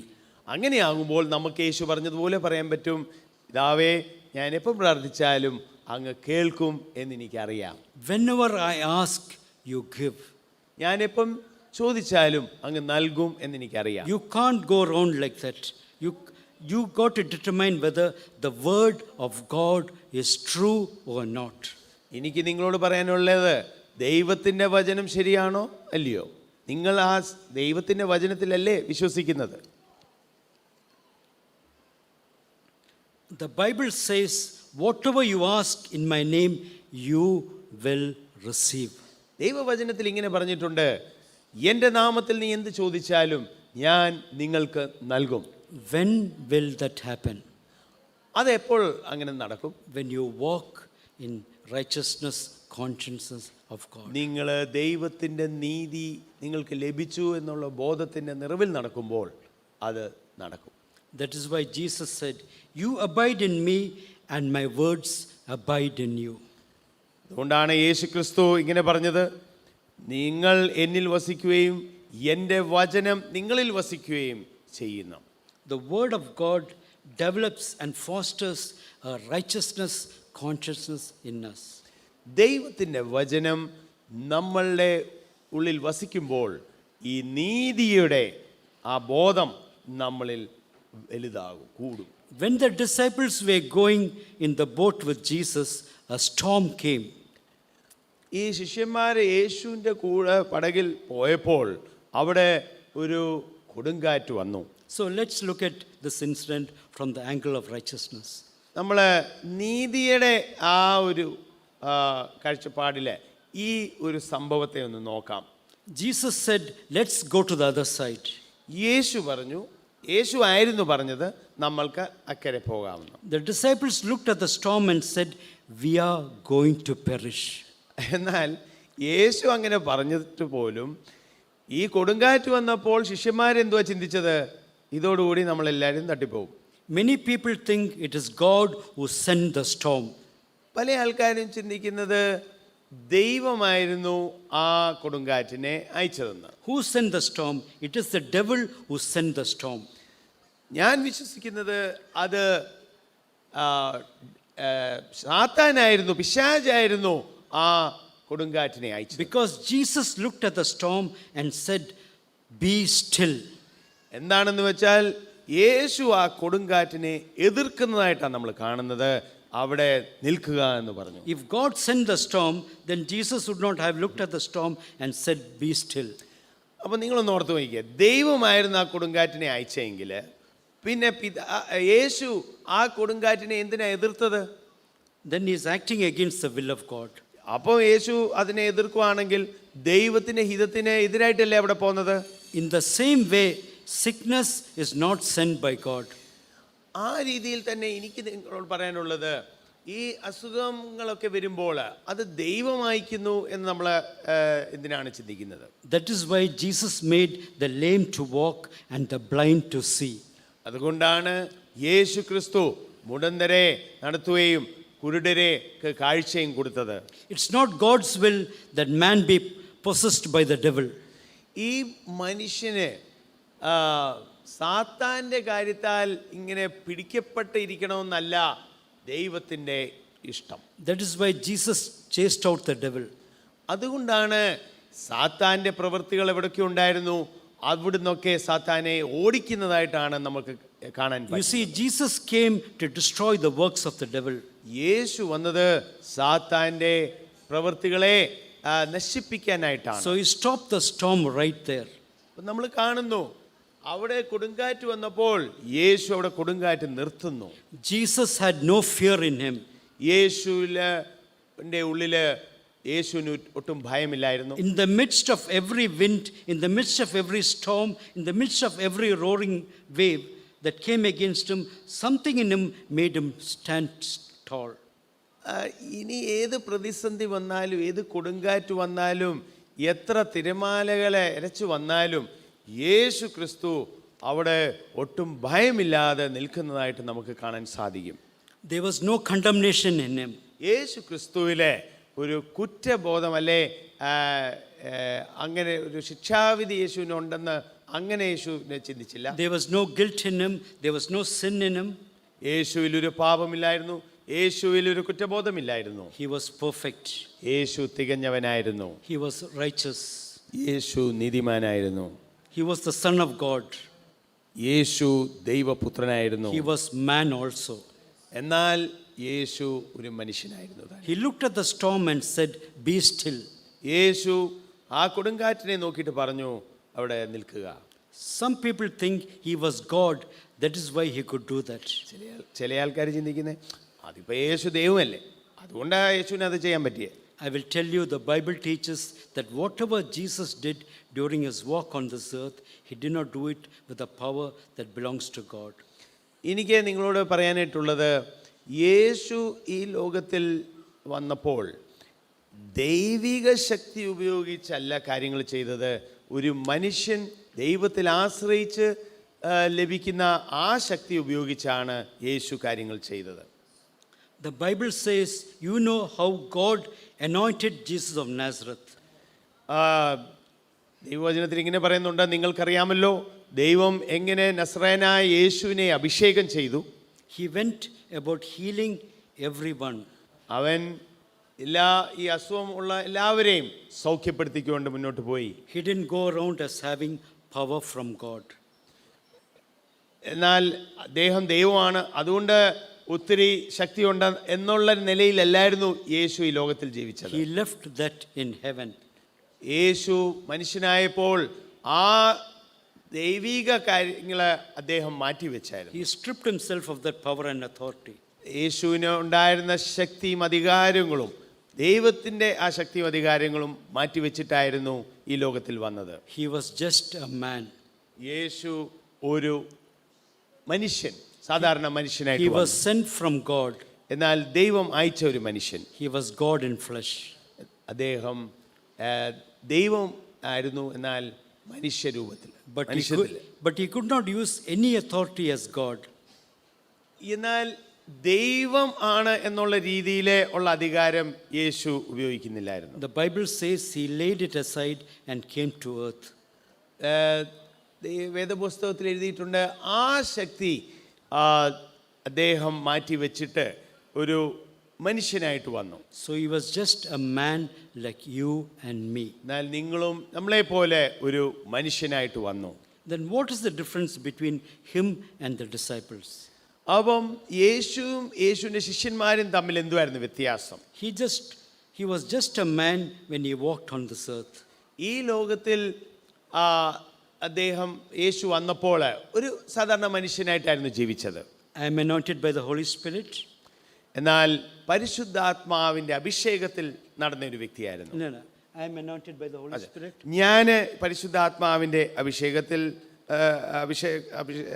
അങ്ങനെയാകുമ്പോൾ നമുക്ക് യേശു പറഞ്ഞതുപോലെ പറയാൻ പറ്റും, പിതാവേ, ഞാൻ എപ്പം പ്രാർത്ഥിച്ചാലും അങ്ങ് കേൾക്കും എന്ന് എനിക്കറിയാം. Whenever I ask, you give. ഞാൻ എപ്പം ചോദിച്ചാലും അങ്ങ് നൽകും എന്ന് എനിക്കറിയാം. You can't go around like that. You got to determine whether the word of God is true or not. എനിക്ക് നിങ്ങളോട് പറയാനുള്ളത്, ദൈവത്തിൻ്റെ വചനം ശരിയാണോ അല്ലയോ? നിങ്ങൾ ആ ദൈവത്തിൻ്റെ വചനത്തിലല്ലേ വിശ്വസിക്കുന്നത്? The Bible says, whatever you ask in my name, you will receive. ദൈവവചനത്തിൽ ഇങ്ങനെ പറഞ്ഞിട്ടുണ്ട്, എൻ്റെ നാമത്തിൽ നീ എന്ത് ചോദിച്ചാലും ഞാൻ നിങ്ങൾക്ക് നൽകും. When will that happen? അതെപ്പോൾ അങ്ങനെ നടക്കും? When you walk in righteousness, of God. നിങ്ങൾ ദൈവത്തിൻ്റെ നീതി നിങ്ങൾക്ക് ലഭിച്ചു എന്നുള്ള ബോധത്തിൻ്റെ നിറവിൽ നടക്കുമ്പോൾ അത് നടക്കും. That is why Jesus said, "You abide in me and my words abide in you." അതുകൊണ്ടാണ് യേശു ക്രിസ്തു ഇങ്ങനെ പറഞ്ഞത്, നിങ്ങൾ എന്നിൽ വസിക്കുകയും എൻ്റെ വചനം നിങ്ങളിൽ വസിക്കുകയും ചെയ്യുന്നു. The word of God develops and fosters a righteousness consciousness in us. ദൈവത്തിൻ്റെ വചനം നമ്മളുടെ ഉള്ളിൽ വസിക്കുമ്പോൾ ഈ നീതിയുടെ ആ ബോധം നമ്മളിൽ വലുതാകും, കൂടും. When the disciples were going in the boat with Jesus, a storm came. ഈ ശിഷ്യന്മാർ യേശുവിൻ്റെ കൂടെ പടകിൽ പോയപ്പോൾ അവിടെ ഒരു കൊടുങ്കാറ്റ് വന്നു. So let's look at this incident from the angle of righteousness. നമ്മൾ നീതിയുടെ ആ ഒരു കാഴ്ചപ്പാടിലെ ഈ ഒരു സംഭവത്തെ ഒന്ന് നോക്കാം. Jesus said, "Let's go to the other side." യേശു ആയിരുന്നു പറഞ്ഞത് നമ്മൾക്ക് അക്കരെ പോകാമെന്ന്. The disciples looked at the storm and said, "We are going to perish." എന്നാൽ യേശു അങ്ങനെ പറഞ്ഞിട്ട് പോലും ഈ കൊടുങ്കാറ്റ് വന്നപ്പോൾ ശിഷ്യന്മാരെന്തുവാ ചിന്തിച്ചത്? ഇതോടുകൂടി നമ്മളെല്ലാവരും തട്ടിപ്പോകും. Many people think it is God who sent the storm. പല ആൾക്കാരും ചിന്തിക്കുന്നത് ദൈവമായിരുന്നു ആ കൊടുങ്കാറ്റിനെ അയച്ചതെന്ന്. Who sent the storm? It is the devil who sent the storm. ഞാൻ വിശ്വസിക്കുന്നത് അത് സാത്താനായിരുന്നു, പിശാചായിരുന്നു ആ കൊടുങ്കാറ്റിനെ അയച്ചത്. Because Jesus looked at the storm and said, "Be still." എന്താണെന്ന് വെച്ചാൽ യേശു ആ കൊടുങ്കാറ്റിനെ എതിർക്കുന്നതായിട്ടാണ് നമ്മൾ കാണുന്നത്. അവിടെ നിൽക്കുക എന്ന് പറഞ്ഞു. If God sent the storm, then Jesus would not have looked at the storm and said, "Be still." അപ്പം നിങ്ങളൊന്ന് ഓർത്ത് നോക്കിക്കുക, ദൈവമായിരുന്നു ആ കൊടുങ്കാറ്റിനെ അയച്ചെങ്കിൽ പിന്നെ യേശു ആ കൊടുങ്കാറ്റിനെ എന്തിനാ എതിർത്തത്? Then he is acting against the will of God. അപ്പോൾ യേശു അതിനെ എതിർക്കുകയാണെങ്കിൽ ദൈവത്തിൻ്റെ ഹിതത്തിന് എതിരായിട്ടല്ലേ അവിടെ പോകുന്നത്? In the same way, sickness is not sent by God. ആ രീതിയിൽ തന്നെ എനിക്ക് നിങ്ങളോട് പറയാനുള്ളത്, ഈ അസുഖങ്ങളൊക്കെ വരുമ്പോൾ അത് ദൈവം അയക്കുന്നു എന്ന് നമ്മൾ എന്തിനാണ് ചിന്തിക്കുന്നത്? That is why Jesus made the lame to walk and the blind to see. അതുകൊണ്ടാണ് യേശു ക്രിസ്തു മുടന്തരെ നടത്തുകയും കുരുടരെ കാഴ്ചയും കൊടുത്തത്. It's not God's will that man be possessed by the devil. ഈ മനുഷ്യന് സാത്താൻ്റെ കാര്യത്താൽ ഇങ്ങനെ പിടിക്കപ്പെട്ടിരിക്കണമെന്നല്ല ദൈവത്തിൻ്റെ ഇഷ്ടം. That is why Jesus chased out the devil. അതുകൊണ്ടാണ് സാത്താൻ്റെ പ്രവൃത്തികൾ എവിടൊക്കെ ഉണ്ടായിരുന്നു അവിടുന്നൊക്കെ സാത്താനെ ഓടിക്കുന്നതായിട്ടാണ് നമുക്ക് കാണാൻ You പറ്റുന്നത്. see, Jesus came to destroy the works of the devil. യേശു വന്നത് സാത്താൻ്റെ പ്രവൃത്തികളെ നശിപ്പിക്കാനായിട്ടാണ്. So he stopped the storm right there. നമ്മൾ കാണുന്നു അവിടെ കൊടുങ്കാറ്റ് വന്നപ്പോൾ യേശു അവിടെ കൊടുങ്കാറ്റ് നിർത്തുന്നു. Jesus had no fear in him. യേശുവിൻ്റെ ഉള്ളില് യേശുവിന് ഒട്ടും ഭയമില്ലായിരുന്നു. In the midst of every wind, in the midst of every storm, in the midst of every roaring wave that came against him, something in him made him stand tall. ഇനി ഏത് പ്രതിസന്ധി വന്നാലും, ഏത് കൊടുങ്കാറ്റ് വന്നാലും, എത്ര തിരമാലകളെ ഇരച്ചു വന്നാലും യേശു ക്രിസ്തു അവിടെ ഒട്ടും ഭയമില്ലാതെ നിൽക്കുന്നതായിട്ട് നമുക്ക് കാണാൻ സാധിക്കും. There was no condemnation in him. യേശു ക്രിസ്തുവിലെ ഒരു കുറ്റബോധമല്ലേ, അങ്ങനെ ഒരു ശിക്ഷാവിധി യേശുവിനുണ്ടെന്ന് അങ്ങനെ യേശുവിനെ ചിന്തിച്ചില്ല. There was no guilt in him. There was no sin in him. യേശുവിൽ ഒരു പാപമില്ലായിരുന്നു, യേശുവിൽ ഒരു കുറ്റബോധമില്ലായിരുന്നു. He was perfect. Yeshu തികഞ്ഞവനായിരുന്നു. He was righteous. Yeshu നീതിമാനായിരുന്നു. He was the Son of God. Yeshu ദൈവപുത്രനായിരുന്നു. He was man also. എന്നാൽ യേശു ഒരു മനുഷ്യനായിരുന്നു. He looked at the storm and said, "Be still." യേശു ആ കൊടുങ്കാറ്റിനെ നോക്കിയിട്ട് പറഞ്ഞു, അവിടെ നിൽക്കുക. Some people think he was God. That is why he could do that. ചില ആൾക്കാർ ചിന്തിക്കുന്നത് അതിപ്പോൾ യേശു ദൈവമല്ലേ, അതുകൊണ്ടാണ് യേശുവിന് അത് ചെയ്യാൻ പറ്റിയത്. I will tell you, the Bible teaches that whatever Jesus did during his walk on this earth, he did not do it with the power that belongs to God. എനിക്ക് നിങ്ങളോട് പറയാനായിട്ടുള്ളത്, യേശു ഈ ലോകത്തിൽ വന്നപ്പോൾ ദൈവിക ശക്തി ഉപയോഗിച്ചല്ല കാര്യങ്ങൾ ചെയ്തത്. ഒരു മനുഷ്യൻ ദൈവത്തിൽ ആശ്രയിച്ച് ലഭിക്കുന്ന ആ ശക്തി ഉപയോഗിച്ചാണ് യേശു കാര്യങ്ങൾ ചെയ്തത്. The Bible says, you know how God anointed Jesus of Nazareth. ദൈവവചനത്തിൽ ഇങ്ങനെ പറയുന്നുണ്ട്, നിങ്ങൾക്കറിയാമല്ലോ ദൈവം എങ്ങനെ നസ്രായനായ യേശുവിനെ അഭിഷേകം ചെയ്തു. He went about healing everyone. അവൻ ഈ അസുഖം ഉള്ള എല്ലാവരെയും സൗഖ്യപ്പെടുത്തിക്കൊണ്ട് മുന്നോട്ട് പോയി. He didn't go around as having power from God. എന്നാൽ അദ്ദേഹം ദൈവമാണ്, അതുകൊണ്ട് ഒത്തിരി ശക്തിയുണ്ട് എന്നുള്ള നിലയിലല്ലായിരുന്നു യേശു ഈ ലോകത്തിൽ ജീവിച്ചത്. He left that in heaven. യേശു മനുഷ്യനായപ്പോൾ ആ ദൈവിക കാര്യങ്ങളെ അദ്ദേഹം മാറ്റിവെച്ചായിരുന്നു. He stripped himself of that power and authority. യേശുവിന് ഉണ്ടായിരുന്ന ശക്തിയും അധികാരങ്ങളും ദൈവത്തിൻ്റെ ആ ശക്തിയും അധികാരങ്ങളും മാറ്റിവെച്ചിട്ടായിരുന്നു ഈ ലോകത്തിൽ വന്നത്. He was just a man. യേശു ഒരു മനുഷ്യൻ, സാധാരണ മനുഷ്യനായിട്ട് He was sent from God. എന്നാൽ ദൈവം അയച്ച ഒരു മനുഷ്യൻ. He was God in flesh. അദ്ദേഹം ദൈവം ആയിരുന്നു, എന്നാൽ മനുഷ്യരൂപത്തിൽ. But he could not use any authority as God. എന്നാൽ ദൈവം ആണ് എന്നുള്ള രീതിയിലെ ഉള്ള അധികാരം യേശു ഉപയോഗിക്കുന്നില്ലായിരുന്നു. The Bible says he laid it aside and came to earth. വേദപുസ്തകത്തിൽ എഴുതിയിട്ടുണ്ട്, ആ ശക്തി അദ്ദേഹം മാറ്റി വെച്ചിട്ട് ഒരു മനുഷ്യനായിട്ട് വന്നു. So he was just a man like you and me. എന്നാൽ നിങ്ങളും നമ്മളെ പോലെ ഒരു മനുഷ്യനായിട്ട് വന്നു. Then what is the difference between him and the disciples? അപ്പം യേശുവും യേശുവിൻ്റെ ശിഷ്യന്മാരും തമ്മിൽ എന്തുവായിരുന്നു വ്യത്യാസം? He was just a man when he walked on this earth. ഈ ലോകത്തിൽ അദ്ദേഹം യേശു വന്നപ്പോൾ ഒരു സാധാരണ മനുഷ്യനായിട്ടായിരുന്നു ജീവിച്ചത്. I am anointed by the Holy Spirit. എന്നാൽ പരിശുദ്ധാത്മാവിൻ്റെ അഭിഷേകത്തിൽ നടന്ന ഒരു വ്യക്തിയായിരുന്നു. No. I am anointed by the Holy Spirit. ഞാൻ പരിശുദ്ധാത്മാവിൻ്റെ അഭിഷേകത്തിൽ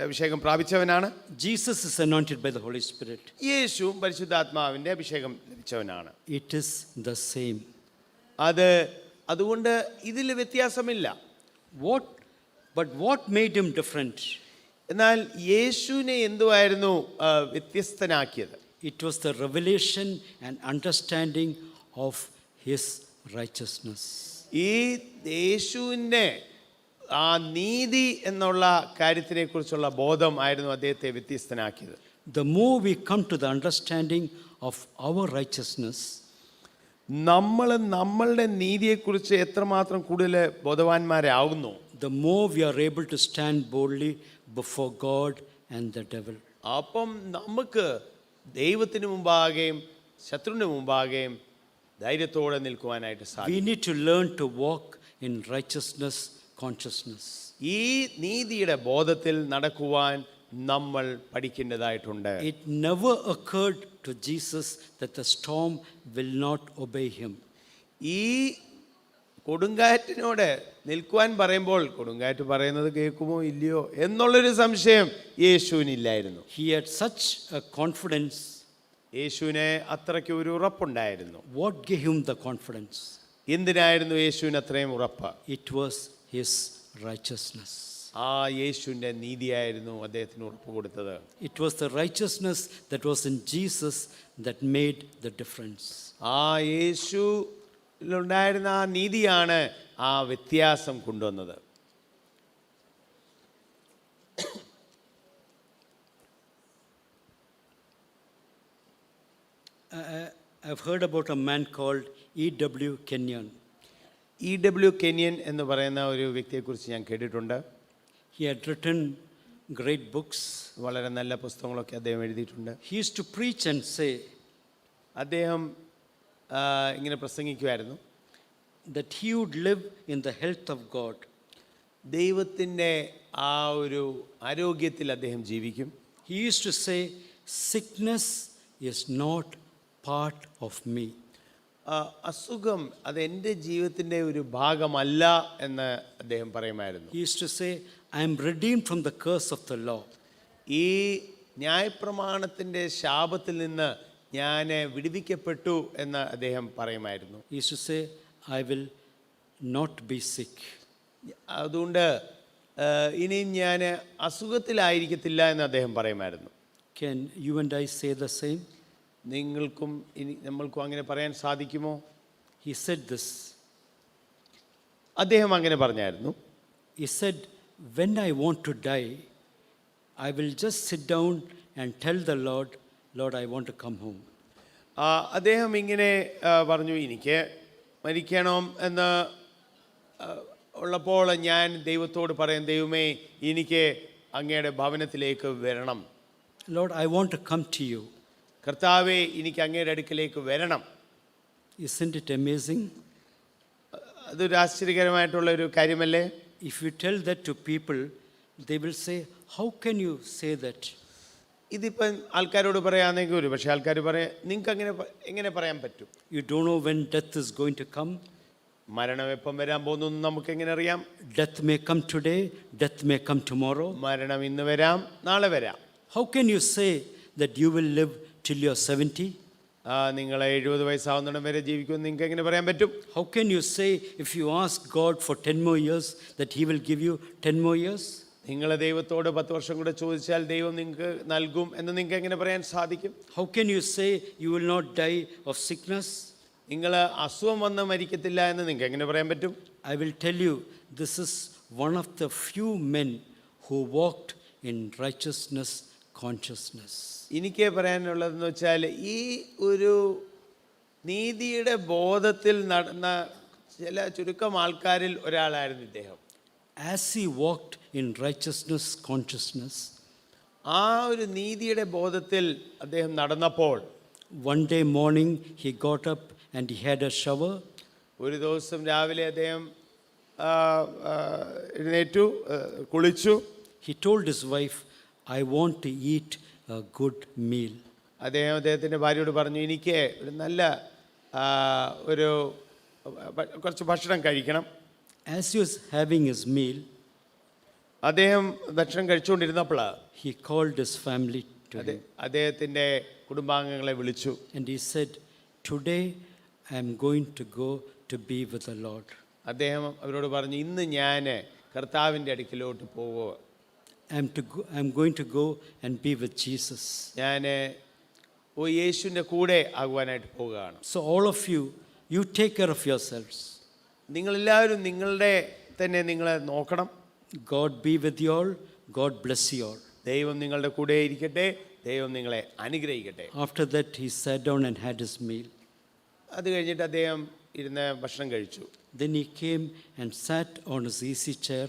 അഭിഷേകം പ്രാപിച്ചവനാണ്. Jesus is anointed by the Holy Spirit. യേശുവും പരിശുദ്ധാത്മാവിൻ്റെ അഭിഷേകം ലഭിച്ചവനാണ്. It is the same. അതുകൊണ്ട് ഇതിൽ വ്യത്യാസമില്ല. But what made him different? എന്നാൽ യേശുവിനെ എന്തുവായിരുന്നു വ്യത്യസ്തനാക്കിയത്? It was the revelation and understanding of his righteousness. ഈ യേശുവിൻ്റെ ആ നീതി എന്നുള്ള കാര്യത്തിനെ കുറിച്ചുള്ള ബോധം ആയിരുന്നു അദ്ദേഹത്തെ വ്യത്യസ്തനാക്കിയത്. The more we come to the understanding of our righteousness, നമ്മളുടെ നീതിയെക്കുറിച്ച് എത്രമാത്രം കൂടുതൽ ബോധവാന്മാരാകുന്നു, the more we are able to stand boldly before God and the devil. അപ്പം നമുക്ക് ദൈവത്തിന് മുമ്പാകെയും ശത്രുവിന് മുമ്പാകെയും ധൈര്യത്തോടെ നിൽക്കുവാനായിട്ട് സാധിക്കും. We need to learn to walk in righteousness consciousness. ഈ നീതിയുടെ ബോധത്തിൽ നടക്കുവാൻ നമ്മൾ പഠിക്കേണ്ടതായിട്ടുണ്ട്. It never occurred to Jesus that the storm will not obey him. ഈ കൊടുങ്കാറ്റിനോട് നിൽക്കുവാൻ പറയുമ്പോൾ കൊടുങ്കാറ്റ് പറയുന്നത് കേൾക്കുമോ ഇല്ലയോ എന്നുള്ളൊരു സംശയം യേശുവിനില്ലായിരുന്നു. He had such a confidence. യേശുവിനെ അത്രയ്ക്ക് ഒരു ഉറപ്പുണ്ടായിരുന്നു. What gave him the confidence? എന്തിനായിരുന്നു യേശുവിന് അത്രയും ഉറപ്പ്? It was his righteousness. ആ യേശുവിൻ്റെ നീതിയായിരുന്നു അദ്ദേഹത്തിന് ഉറപ്പ് കൊടുത്തത്. It was the righteousness that was in Jesus that made the difference. ആ യേശുവിലുണ്ടായിരുന്ന ആ നീതിയാണ് ആ വ്യത്യാസം കൊണ്ടുവന്നത്. I've heard about a man called E.W. Kenyon. E.W. Kenyan എന്ന് പറയുന്ന ഒരു വ്യക്തിയെക്കുറിച്ച് ഞാൻ കേട്ടിട്ടുണ്ട്. He had written great books. വളരെ നല്ല പുസ്തകങ്ങളൊക്കെ അദ്ദേഹം എഴുതിയിട്ടുണ്ട്. He used to preach and say അദ്ദേഹം ഇങ്ങനെ പ്രസംഗിക്കുമായിരുന്നു, that he would live in the health of God. ദൈവത്തിൻ്റെ ആ ഒരു ആരോഗ്യത്തിൽ അദ്ദേഹം ജീവിക്കും. He used to say, sickness is not part of me. അസുഖം അത് എൻ്റെ ജീവിതത്തിൻ്റെ ഒരു ഭാഗമല്ല എന്ന് അദ്ദേഹം പറയുമായിരുന്നു. He used to say, I am redeemed from the curse of the law. ഈ ന്യായപ്രമാണത്തിൻ്റെ ശാപത്തിൽ നിന്ന് ഞാൻ വിടുവിക്കപ്പെട്ടു എന്ന് അദ്ദേഹം പറയുമായിരുന്നു. He used to say, I will not be sick. അതുകൊണ്ട് ഇനിയും ഞാൻ അസുഖത്തിലായിരിക്കത്തില്ല എന്ന് അദ്ദേഹം പറയുമായിരുന്നു. Can you and I say the same? നിങ്ങൾക്കും നമ്മൾക്കും അങ്ങനെ പറയാൻ സാധിക്കുമോ? He said this. അദ്ദേഹം അങ്ങനെ പറഞ്ഞായിരുന്നു. He said, when I want to die, I will just sit down and tell the Lord, Lord, I want to come home. അദ്ദേഹം ഇങ്ങനെ പറഞ്ഞു, എനിക്ക് മരിക്കണം എന്ന് ഉള്ളപ്പോൾ ഞാൻ ദൈവത്തോട് പറയും, ദൈവമേ എനിക്ക് അങ്ങയുടെ ഭവനത്തിലേക്ക് വരണം. Lord, I want to come to you. കർത്താവേ, എനിക്ക് അങ്ങയുടെ അടുക്കിലേക്ക് വരണം. Isn't it amazing? അതൊരു ആശ്ചര്യകരമായിട്ടുള്ള ഒരു കാര്യമല്ലേ? If you tell that to people, they will say, how can you say that? ഇതിപ്പം ആൾക്കാരോട് പറയാമെന്നെങ്കിൽ ഒരു പക്ഷേ ആൾക്കാർ പറയാം, നിങ്ങൾക്ക് അങ്ങനെ എങ്ങനെ പറയാൻ പറ്റും? You don't know when death is going to come. മരണം എപ്പം വരാൻ പോകുന്നു നമുക്ക് എങ്ങനെ അറിയാം? Death may come today, death may come tomorrow. മരണം ഇന്ന് വരാം, നാളെ വരാം. How can you say that you will live till you're 70? നിങ്ങൾ 70 വയസ്സാവുന്നിടം വരെ ജീവിക്കുമെന്ന് നിങ്ങൾക്ക് എങ്ങനെ പറയാൻ പറ്റും? How can you say if you ask God for 10 more years that He will give you 10 more years? നിങ്ങൾ ദൈവത്തോട് 10 വർഷം കൂടെ ചോദിച്ചാൽ ദൈവം നിങ്ങൾക്ക് നൽകും എന്ന് നിങ്ങൾക്ക് എങ്ങനെ പറയാൻ സാധിക്കും? How can you say you will not die of sickness? നിങ്ങൾ അസുഖം വന്ന് മരിക്കത്തില്ല എന്ന് നിങ്ങൾക്ക് എങ്ങനെ പറയാൻ പറ്റും? I will tell you, this is one of the few men who walked in righteousness consciousness. എനിക്ക് പറയാനുള്ളതെന്ന് വെച്ചാൽ ഈ ഒരു നീതിയുടെ ബോധത്തിൽ നടന്ന ചില ചുരുക്കം ആൾക്കാരിൽ ഒരാളായിരുന്നു ഇദ്ദേഹം. As he walked in righteousness consciousness, ആ ഒരു നീതിയുടെ ബോധത്തിൽ അദ്ദേഹം നടന്നപ്പോൾ one day morning he got up and he had a shower. ഒരു ദിവസം രാവിലെ അദ്ദേഹം എഴുന്നേറ്റു, കുളിച്ചു. He told his wife, I want to eat a good meal. അദ്ദേഹത്തിൻ്റെ ഭാര്യയോട് പറഞ്ഞു, എനിക്ക് ഒരു നല്ല ഒരു കുറച്ച് ഭക്ഷണം കഴിക്കണം. As he was having his meal, അദ്ദേഹം ഭക്ഷണം കഴിച്ചുകൊണ്ടിരുന്നപ്പോൾ he called his family to him അദ്ദേഹത്തിൻ്റെ കുടുംബാംഗങ്ങളെ വിളിച്ചു. and he said, today I am going to go to be with the Lord. അദ്ദേഹം അവരോട് പറഞ്ഞു, ഇന്ന് ഞാൻ കർത്താവിൻ്റെ അടുക്കിലോട്ട് പോവുക. I'm going to go and be with Jesus. ഞാൻ യേശുവിൻ്റെ കൂടെ ആകുവാനായിട്ട് പോവുകയാണ്. So all of you, you take care of yourselves. നിങ്ങളെല്ലാവരും നിങ്ങളുടെ തന്നെ നിങ്ങളെ നോക്കണം. God be with you all. God bless you all. ദൈവം നിങ്ങളുടെ കൂടെ ഇരിക്കട്ടെ. ദൈവം നിങ്ങളെ അനുഗ്രഹിക്കട്ടെ. After that, he sat down and had his meal. അത് കഴിഞ്ഞിട്ട് അദ്ദേഹം ഇരുന്ന് ഭക്ഷണം കഴിച്ചു. Then he came and sat on his easy chair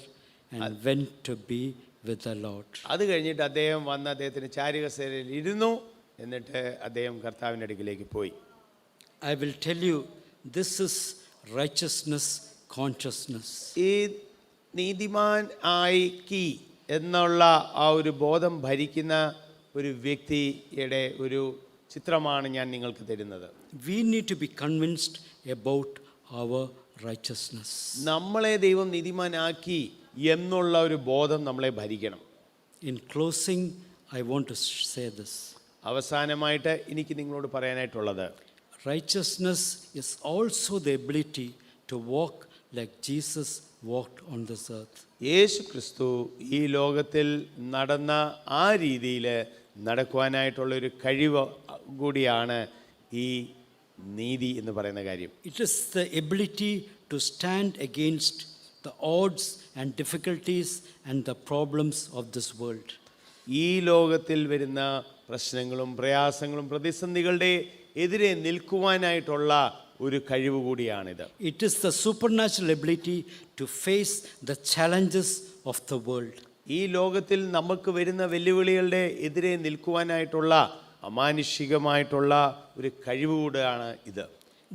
and went to be with the Lord. അത് കഴിഞ്ഞിട്ട് അദ്ദേഹം വന്ന് അദ്ദേഹത്തിന് ചാരുകസേരയിൽ ഇരുന്നു. എന്നിട്ട് അദ്ദേഹം കർത്താവിൻ്റെ അടുക്കിലേക്ക് പോയി. I will tell you, this is righteousness consciousness. ഈ നീതിമാൻ ആയിക്കി എന്നുള്ള ആ ഒരു ബോധം ഭരിക്കുന്ന ഒരു വ്യക്തിയുടെ ഒരു ചിത്രമാണ് ഞാൻ നിങ്ങൾക്ക് തരുന്നത്. We need to be convinced about our righteousness. നമ്മളെ ദൈവം നീതിമാനാക്കി എന്നുള്ള ഒരു ബോധം നമ്മളെ ഭരിക്കണം. In closing, I want to say this. അവസാനമായിട്ട് എനിക്ക് നിങ്ങളോട് പറയാനായിട്ടുള്ളത്, Righteousness is also the ability to walk like Jesus walked on this earth. യേശു ക്രിസ്തു ഈ ലോകത്തിൽ നടന്ന ആ രീതിയിൽ നടക്കുവാനായിട്ടുള്ളൊരു കഴിവ് കൂടിയാണ് ഈ നീതി എന്ന് പറയുന്ന കാര്യം. It is the ability to stand against the odds and difficulties and the problems of this world. ഈ ലോകത്തിൽ വരുന്ന പ്രശ്നങ്ങളും പ്രയാസങ്ങളും പ്രതിസന്ധികളുടെ എതിരെ നിൽക്കുവാനായിട്ടുള്ള ഒരു കഴിവ് കൂടിയാണിത്. It is the supernatural ability to face the challenges of the world. ഈ ലോകത്തിൽ നമുക്ക് വരുന്ന വെല്ലുവിളികളുടെ എതിരെ നിൽക്കുവാനായിട്ടുള്ള അമാനുഷികമായിട്ടുള്ള ഒരു കഴിവ് കൂടിയാണ് ഇത്.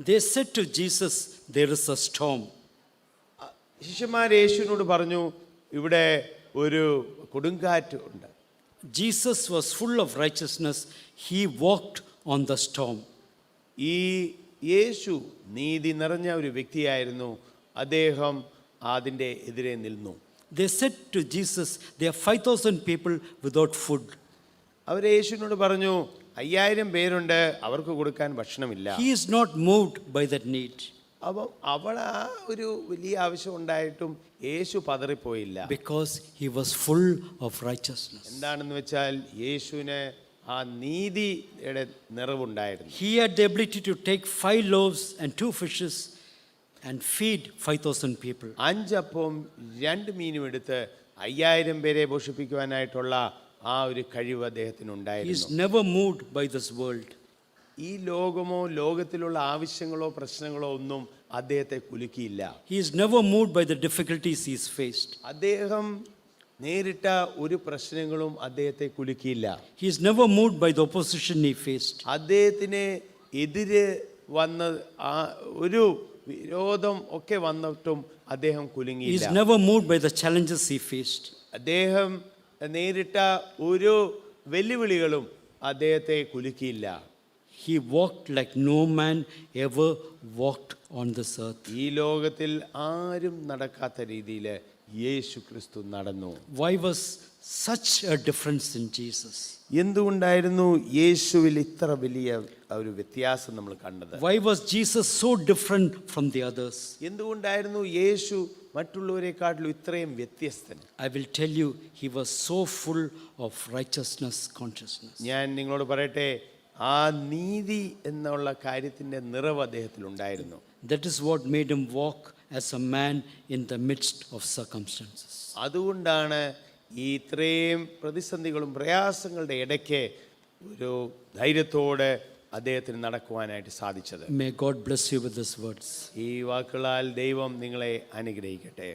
They said to Jesus, there is a storm. ശിഷ്യന്മാർ യേശുവിനോട് പറഞ്ഞു, ഇവിടെ ഒരു കൊടുങ്കാറ്റ് ഉണ്ട്. Jesus was full of righteousness. He walked on the storm. ഈ യേശു നീതി നിറഞ്ഞ ഒരു വ്യക്തിയായിരുന്നു. അദ്ദേഹം അതിൻ്റെ എതിരെ നിന്നു. They said to Jesus, there are 5,000 people without food. അവർ യേശുവിനോട് പറഞ്ഞു, 5000 പേരുണ്ട്, അവർക്ക് കൊടുക്കാൻ ഭക്ഷണമില്ല. He is not moved by that need അപ്പം അവൾ ആ ഒരു വലിയ ആവശ്യം ഉണ്ടായിട്ടും യേശു പതറിപ്പോയില്ല. because he was full of righteousness. എന്താണെന്ന് വെച്ചാൽ യേശുവിന് ആ നീതിയുടെ നിറവുണ്ടായിരുന്നു. He had the ability to take 5 loaves and 2 fishes and feed 5,000 people. 5 അപ്പവും 2 മീനും എടുത്ത് 5000 പേരെ പോഷിപ്പിക്കുവാനായിട്ടുള്ള ആ ഒരു കഴിവ് He is അദ്ദേഹത്തിനുണ്ടായിരുന്നു. never moved by this world. ഈ ലോകമോ ലോകത്തിലുള്ള ആവശ്യങ്ങളോ പ്രശ്നങ്ങളോ ഒന്നും അദ്ദേഹത്തെ കുലുക്കിയില്ല. He is never moved by the difficulties he has faced. അദ്ദേഹം നേരിട്ട ഒരു പ്രശ്നങ്ങളും അദ്ദേഹത്തെ കുലുക്കിയില്ല. He is never moved by the opposition he faced. അദ്ദേഹത്തിന് എതിരെ വന്ന ആ ഒരു വിരോധം ഒക്കെ വന്നിട്ടും അദ്ദേഹം He is കുലുങ്ങിയില്ല. never moved by the challenges he faced. അദ്ദേഹം നേരിട്ട ഒരു വെല്ലുവിളികളും അദ്ദേഹത്തെ കുലുക്കിയില്ല. He walked like no man ever walked on this earth. ഈ ലോകത്തിൽ ആരും നടക്കാത്ത രീതിയിൽ യേശു ക്രിസ്തു നടന്നു. Why was such a difference in Jesus? എന്തുകൊണ്ടായിരുന്നു യേശുവിൽ ഇത്ര വലിയ ഒരു വ്യത്യാസം നമ്മൾ കണ്ടത്? Why was Jesus so different from the others? എന്തുകൊണ്ടായിരുന്നു യേശു മറ്റുള്ളവരെക്കാട്ടിലും ഇത്രയും വ്യത്യസ്തൻ? I will tell you, he was so full of righteousness consciousness. ഞാൻ നിങ്ങളോട് പറയട്ടെ, ആ നീതി എന്നുള്ള കാര്യത്തിൻ്റെ നിറവ് അദ്ദേഹത്തിലുണ്ടായിരുന്നു. That is what made him walk as a man in the midst of circumstances. അതുകൊണ്ടാണ് ഈ ഇത്രയും പ്രതിസന്ധികളും പ്രയാസങ്ങളുടെ ഇടയ്ക്ക് ഒരു ധൈര്യത്തോടെ അദ്ദേഹത്തിന് നടക്കുവാനായിട്ട് സാധിച്ചത്. May God bless you with these words. ഈ വാക്കുകളാൽ ദൈവം നിങ്ങളെ അനുഗ്രഹിക്കട്ടെ.